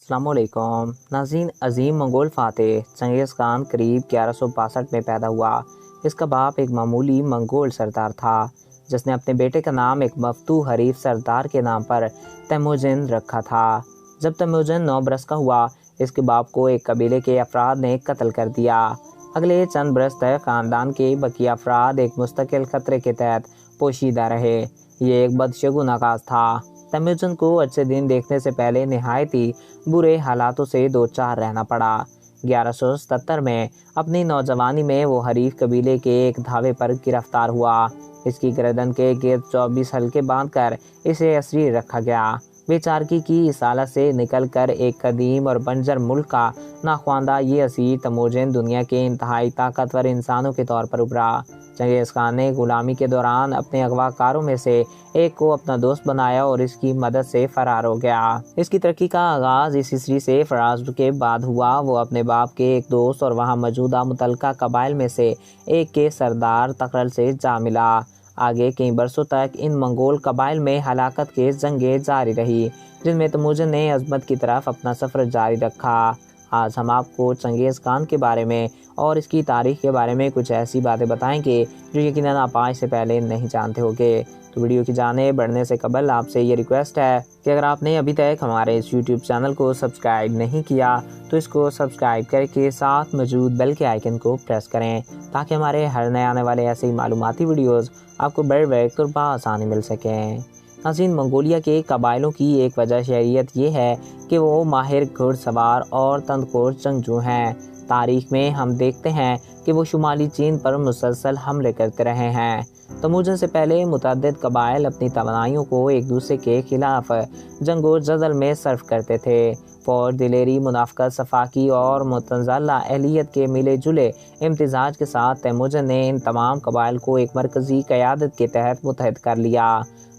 السلام علیکم ناظرین۔ عظیم منگول فاتح چنگیز خان قریب 1162 میں پیدا ہوا۔ اس کا باپ ایک معمولی منگول سردار تھا جس نے اپنے بیٹے کا نام ایک مفتوح حریف سردار کے نام پر تیموجن رکھا تھا۔ جب تیموجن 9 برس کا ہوا، اس کے باپ کو ایک قبیلے کے افراد نے قتل کر دیا۔ اگلے چند برس تک خاندان کے بقیہ افراد ایک مستقل خطرے کے تحت پوشیدہ رہے۔ یہ ایک بدشگون آغاز تھا۔ تیموجن کو اچھے دن دیکھنے سے پہلے نہایت ہی برے حالاتوں سے دوچار رہنا پڑا۔ 1177 میں اپنی نوجوانی میں وہ حریف قبیلے کے ایک دھاوے پر گرفتار ہوا۔ اس کی گردن کے گرد 24 حلقے باندھ کر اسے اسیر رکھا گیا۔ بے چارگی کی اس حالت سے نکل کر ایک قدیم اور بنجر ملک کا ناخواندہ یہ اسیر تیموجن دنیا کے انتہائی طاقتور انسانوں کے طور پر ابھرا۔ چنگیز خان نے غلامی کے دوران اپنے اغوا کاروں میں سے ایک کو اپنا دوست بنایا اور اس کی مدد سے فرار ہو گیا۔ اس کی ترقی کا آغاز اس ہسٹری سے فراز کے بعد ہوا۔ وہ اپنے باپ کے ایک دوست اور وہاں موجودہ متعلقہ قبائل میں سے ایک کے سردار تقرل سے جا ملا۔ آگے کئی برسوں تک ان منگول قبائل میں ہلاکت کے جنگیں جاری رہی، جن میں تیموجن نے عظمت کی طرف اپنا سفر جاری رکھا۔ آج ہم آپ کو چنگیز خان کے بارے میں اور اس کی تاریخ کے بارے میں کچھ ایسی باتیں بتائیں گے جو یقیناً آپ آج سے پہلے نہیں جانتے ہوگے۔ تو ویڈیو کی جانب بڑھنے سے قبل آپ سے یہ ریکویسٹ ہے کہ اگر آپ نے ابھی تک ہمارے اس یوٹیوب چینل کو سبسکرائب نہیں کیا تو اس کو سبسکرائب کر کے ساتھ موجود بیل کے آئیکن کو پریس کریں تاکہ ہمارے ہر نئے آنے والے ایسے معلوماتی ویڈیوز آپ کو بر وقت اور بآسانی مل سکیں۔ ناظرین، منگولیا کے قبائلوں کی ایک وجہ شہریت یہ ہے کہ وہ ماہر گھڑ سوار اور تندخور جنگجو ہیں۔ تاریخ میں ہم دیکھتے ہیں کہ وہ شمالی چین پر مسلسل حملے کرتے رہے ہیں۔ تیموجن سے پہلے متعدد قبائل اپنی توانائیوں کو ایک دوسرے کے خلاف جنگ و جدل میں صرف کرتے تھے۔ فوج، دلیری، منافقت، صفاقی اور متنازع اہلیت کے ملے جلے امتزاج کے ساتھ تیموجن نے ان تمام قبائل کو ایک مرکزی قیادت کے تحت متحد کر لیا۔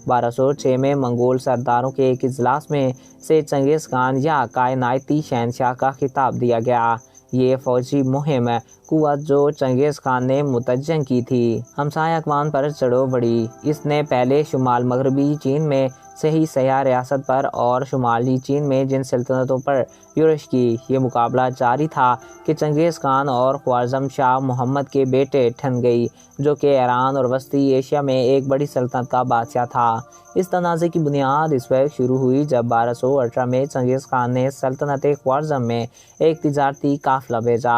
1206 میں منگول سرداروں کے ایک اجلاس میں سے چنگیز خان یا کائناتی شہنشاہ کا خطاب دیا گیا۔ یہ فوجی مہم قوت جو چنگیز خان نے متعین کی تھی، ہمسایہ اقوام پر چڑھو بڑھی۔ اس نے پہلے شمال مغربی چین میں صحیح سیاہ ریاست پر اور شمالی چین میں جن سلطنتوں پر یورش کی۔ یہ مقابلہ جاری تھا کہ چنگیز خان اور خوارزم شاہ محمد کے بیٹے ٹھن گئی، جو کہ ایران اور وسطی ایشیا میں ایک بڑی سلطنت کا بادشاہ تھا۔ اس تنازع کی بنیاد اس وقت شروع ہوئی جب 1218 میں چنگیز خان نے سلطنت خوارزم میں ایک تجارتی قافلہ بھیجا،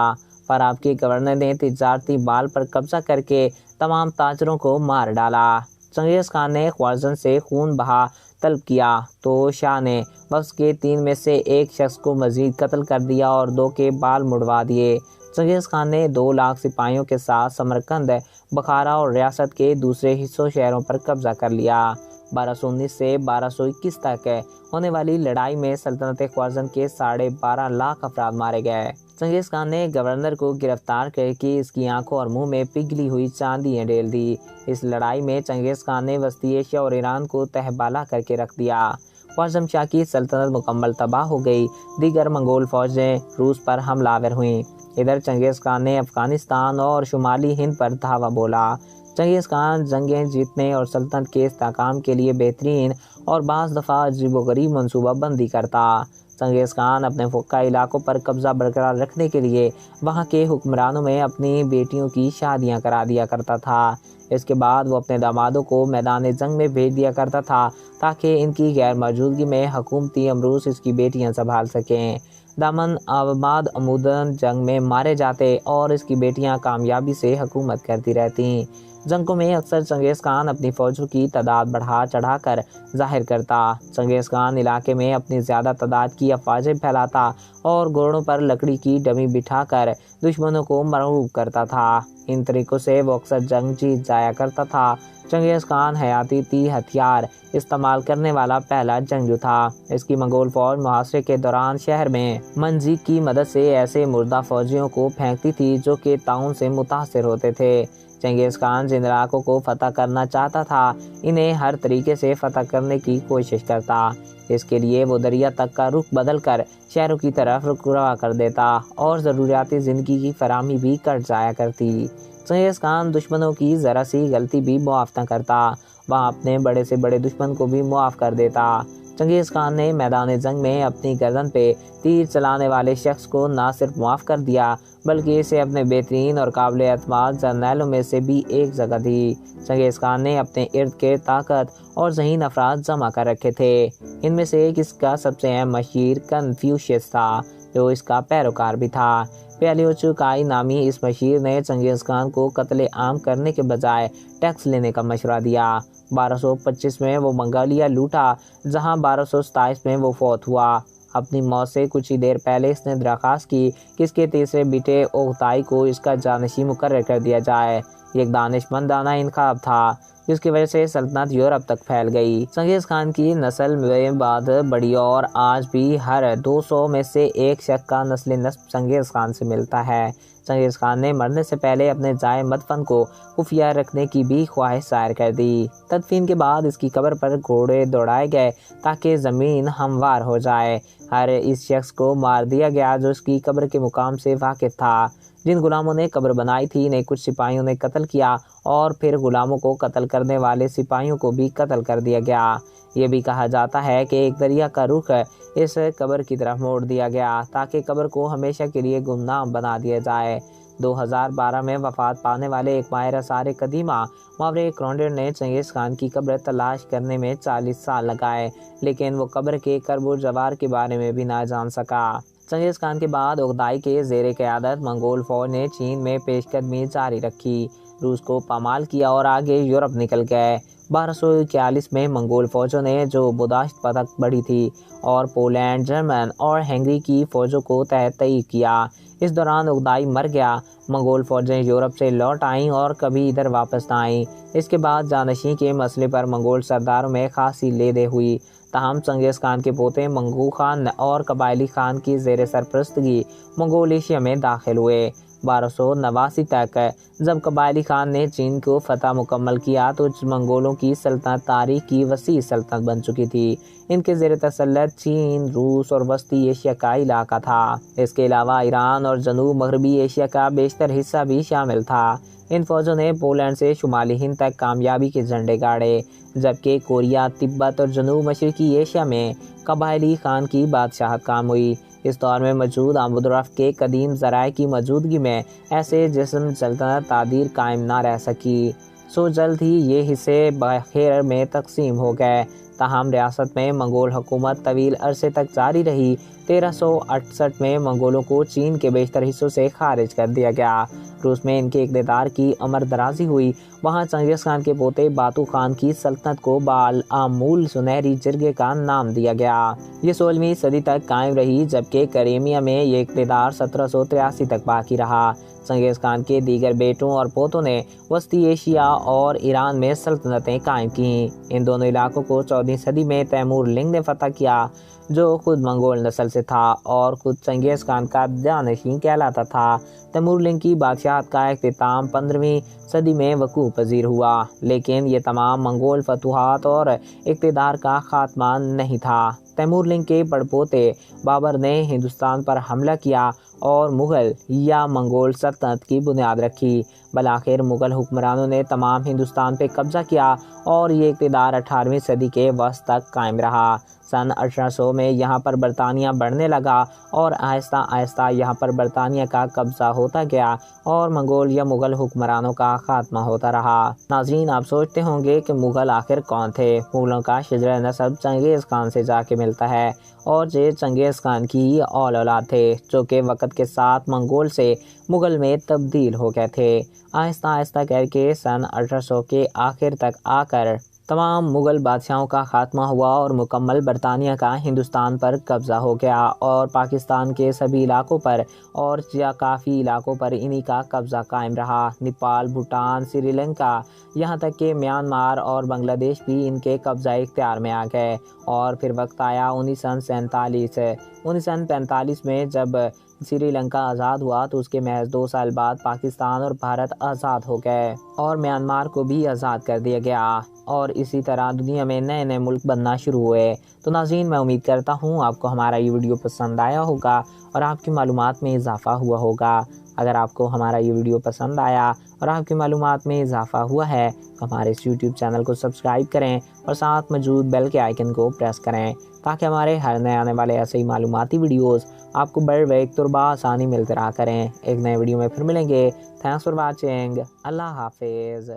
پر آپ کے گورنر نے تجارتی مال پر قبضہ کر کے تمام تاجروں کو مار ڈالا۔ چنگیز خان نے خوارزم سے خون بہا طلب کیا تو شاہ نے وفد کے 3 میں سے ایک شخص کو مزید قتل کر دیا اور 2 کے بال مڑوا دیے۔ چنگیز خان نے 2 لاکھ سپاہیوں کے ساتھ سمرقند، بخارا اور ریاست کے دوسرے حصوں شہروں پر قبضہ کر لیا۔ 1219 سے 1221 تک ہونے والی لڑائی میں سلطنت خوارزم کے 12.5 لاکھ افراد مارے گئے۔ چنگیز خان نے گورنر کو گرفتار کر کے اس کی آنکھوں اور منہ میں پگھلی ہوئی چاندیاں ڈال دی۔ اس لڑائی میں چنگیز خان نے وسطی ایشیا اور ایران کو تہبالہ کر کے رکھ دیا۔ خوارزم شاہ کی سلطنت مکمل تباہ ہو گئی۔ دیگر منگول فوجیں روس پر حملہ آور ہوئیں۔ ادھر چنگیز خان نے افغانستان اور شمالی ہند پر دھاوا بولا۔ چنگیز خان جنگیں جیتنے اور سلطنت کے استحکام کے لیے بہترین اور بعض دفعہ عجیب و غریب منصوبہ بندی کرتا۔ چنگیز خان اپنے فوقہ علاقوں پر قبضہ برقرار رکھنے کے لیے وہاں کے حکمرانوں میں اپنی بیٹیوں کی شادیاں کرا دیا کرتا تھا۔ اس کے بعد وہ اپنے دامادوں کو میدان جنگ میں بھیج دیا کرتا تھا تاکہ ان کی غیر موجودگی میں حکومتی امروس اس کی بیٹیاں سنبھال سکیں۔ دامن آباد عموداً جنگ میں مارے جاتے اور اس کی بیٹیاں کامیابی سے حکومت کرتی رہتیں۔ جنگوں میں اکثر چنگیز خان اپنی فوجوں کی تعداد بڑھا چڑھا کر ظاہر کرتا۔ چنگیز خان علاقے میں اپنی زیادہ تعداد کی افواجیں پھیلاتا اور گھوڑوں پر لکڑی کی ڈمی بٹھا کر دشمنوں کو مرعوب کرتا تھا۔ ان طریقوں سے وہ اکثر جنگ جیت جایا کرتا تھا۔ چنگیز خان حیاتیاتی ہتھیار استعمال کرنے والا پہلا جنگجو تھا۔ اس کی منگول فوج محاصرے کے دوران شہر میں منجنیق کی مدد سے ایسے مردہ فوجیوں کو پھینکتی تھی جو کہ طاعون سے متاثر ہوتے تھے۔ چنگیز خان جن علاقوں کو فتح کرنا چاہتا تھا انہیں ہر طریقے سے فتح کرنے کی کوشش کرتا۔ اس کے لیے وہ دریا تک کا رخ بدل کر شہروں کی طرف رکھوا کر دیتا اور ضروریاتی زندگی کی فراہمی بھی کٹ جایا کرتی۔ چنگیز خان دشمنوں کی ذرا سی غلطی بھی معاف نہ کرتا، وہاں اپنے بڑے سے بڑے دشمن کو بھی معاف کر دیتا۔ چنگیز خان نے میدان جنگ میں اپنی گردن پہ تیر چلانے والے شخص کو نہ صرف معاف کر دیا بلکہ اسے اپنے بہترین اور قابل اعتماد جرنیلوں میں سے بھی ایک جگہ دی۔ چنگیز خان نے اپنے ارد گرد طاقت اور ذہین افراد جمع کر رکھے تھے۔ ان میں سے ایک اس کا سب سے اہم مشیر کنفیوشیس تھا، جو اس کا پیروکار بھی تھا۔ پیلیوچوکائی نامی اس مشیر نے چنگیز خان کو قتل عام کرنے کے بجائے ٹیکس لینے کا مشورہ دیا۔ 1225 میں وہ منگولیا لوٹا، جہاں 1227 میں وہ فوت ہوا۔ اپنی موت سے کچھ ہی دیر پہلے اس نے درخواست کی کہ اس کے تیسرے بیٹے اوغتائی کو اس کا جانشین مقرر کر دیا جائے۔ یہ ایک دانشمندانہ انتخاب تھا، جس کی وجہ سے سلطنت یورپ تک پھیل گئی۔ چنگیز خان کی نسل میں بعد بڑھی اور آج بھی ہر 200 میں سے ایک شخص کا نسل نسب چنگیز خان سے ملتا ہے۔ چنگیز خان نے مرنے سے پہلے اپنے جائے مدفن کو خفیہ رکھنے کی بھی خواہش ظاہر کر دی۔ تدفین کے بعد اس کی قبر پر گھوڑے دوڑائے گئے تاکہ زمین ہموار ہو جائے۔ ہر اس شخص کو مار دیا گیا جو اس کی قبر کے مقام سے واقف تھا۔ جن غلاموں نے قبر بنائی تھی انہیں کچھ سپاہیوں نے قتل کیا اور پھر غلاموں کو قتل کرنے والے سپاہیوں کو بھی قتل کر دیا گیا۔ یہ بھی کہا جاتا ہے کہ ایک دریا کا رخ اس قبر کی طرف موڑ دیا گیا تاکہ قبر کو ہمیشہ کے لیے گمنام بنا دیا جائے۔ 2012 میں وفات پانے والے ایک ماہر آثار قدیمہ ماورے کرونڈر نے چنگیز خان کی قبر تلاش کرنے میں 40 سال لگائے، لیکن وہ قبر کے کرب و جوار کے بارے میں بھی نہ جان سکا۔ چنگیز خان کے بعد اوغتائی کے زیر قیادت منگول فوج نے چین میں پیش قدمی جاری رکھی، روس کو پامال کیا اور آگے یورپ نکل گئے۔ 1241 میں منگول فوجوں نے جو بداشت تک بڑھی تھی اور پولینڈ، جرمن اور ہنگری کی فوجوں کو تحت تحریک کیا۔ اس دوران اوغتائی مر گیا۔ منگول فوجیں یورپ سے لوٹ آئیں اور کبھی ادھر واپس نہ آئیں۔ اس کے بعد جانشین کے مسئلے پر منگول سرداروں میں خاصی لیدے ہوئی۔ تاہم چنگیز خان کے پوتے منگو خان اور قبائلی خان کی زیر سرپرستگی منگول ایشیا میں داخل ہوئے۔ 1289 تک جب قبائلی خان نے چین کو فتح مکمل کیا تو منگولوں کی سلطنت تاریخ کی وسیع سلطنت بن چکی تھی۔ ان کے زیر تسلط چین، روس اور وسطی ایشیا کا علاقہ تھا۔ اس کے علاوہ ایران اور جنوب مغربی ایشیا کا بیشتر حصہ بھی شامل تھا۔ ان فوجوں نے پولینڈ سے شمالی ہند تک کامیابی کے جھنڈے گاڑے، جبکہ کوریا، تبت اور جنوب مشرقی ایشیا میں قبائلی خان کی بادشاہت قائم ہوئی۔ اس دور میں موجود آمد و رفت کے قدیم ذرائع کی موجودگی میں ایسے جسم سلطنت تعدیر قائم نہ رہ سکی، سو جلد ہی یہ حصے بخیر میں تقسیم ہو گئے۔ تاہم ریاست میں منگول حکومت طویل عرصے تک جاری رہی۔ 1368 میں منگولوں کو چین کے بیشتر حصوں سے خارج کر دیا گیا۔ روس میں ان کے اقتدار کی عمر درازی ہوئی۔ وہاں چنگیز خان کے پوتے باتو خان کی سلطنت کو بالعمول سنہری جرگے کا نام دیا گیا۔ یہ 16ویں صدی تک قائم رہی، جبکہ کریمیا میں یہ اقتدار 1783 تک باقی رہا۔ چنگیز خان کے دیگر بیٹوں اور پوتوں نے وسطی ایشیا اور ایران میں سلطنتیں قائم کیں۔ ان دونوں علاقوں کو 14ویں صدی میں تیمور لنگ نے فتح کیا، جو خود منگول نسل سے تھا اور خود چنگیز خان کا جانشین کہلاتا تھا۔ تیمور لنگ کی بادشاہت کا اختتام 15ویں صدی میں وقوع پذیر ہوا، لیکن یہ تمام منگول فتوحات اور اقتدار کا خاتمہ نہیں تھا۔ تیمور لنگ کے پڑپوتے بابر نے ہندوستان پر حملہ کیا اور مغل یا منگول سلطنت کی بنیاد رکھی۔ بالآخر مغل حکمرانوں نے تمام ہندوستان پہ قبضہ کیا اور یہ اقتدار 18ویں صدی کے وسط تک قائم رہا۔ سن 1800 میں یہاں پر برطانیہ بڑھنے لگا اور آہستہ آہستہ یہاں پر برطانیہ کا قبضہ ہوتا گیا اور منگول یا مغل حکمرانوں کا خاتمہ ہوتا رہا۔ ناظرین، آپ سوچتے ہوں گے کہ مغل آخر کون تھے؟ مغلوں کا شجرہ نسب چنگیز خان سے جا کے ملتا ہے اور یہ چنگیز خان کی ہی اولاد تھے، جو کہ وقت کے ساتھ منگول سے مغل میں تبدیل ہو گئے تھے۔ آہستہ آہستہ کر کے سن 1800 کے آخر تک آ کر تمام مغل بادشاہوں کا خاتمہ ہوا اور مکمل برطانیہ کا ہندوستان پر قبضہ ہو گیا اور پاکستان کے سبھی علاقوں پر اور یا کافی علاقوں پر انہی کا قبضہ قائم رہا۔ نیپال، بھوٹان، سری لنکا، یہاں تک کہ میانمار اور بنگلہ دیش بھی ان کے قبضہ اختیار میں آ گئے۔ اور پھر وقت آیا 1947 میں جب سری لنکا آزاد ہوا تو اس کے محض 2 سال بعد پاکستان اور بھارت آزاد ہو گئے اور میانمار کو بھی آزاد کر دیا گیا، اور اسی طرح دنیا میں نئے نئے ملک بننا شروع ہوئے۔ تو ناظرین، میں امید کرتا ہوں آپ کو ہمارا یہ ویڈیو پسند آیا ہوگا اور آپ کی معلومات میں اضافہ ہوا ہوگا۔ اگر آپ کو ہمارا یہ ویڈیو پسند آیا اور آپ کی معلومات میں اضافہ ہوا ہے تو ہمارے اس یوٹیوب چینل کو سبسکرائب کریں اور ساتھ موجود بیل کے آئیکن کو پریس کریں تاکہ ہمارے ہر نئے آنے والے ایسے ہی معلوماتی ویڈیوز آپ کو بر وقت اور بآسانی ملتے رہا کریں۔ ایک نئے ویڈیو میں پھر ملیں گے۔ Thanks for watching. اللہ حافظ۔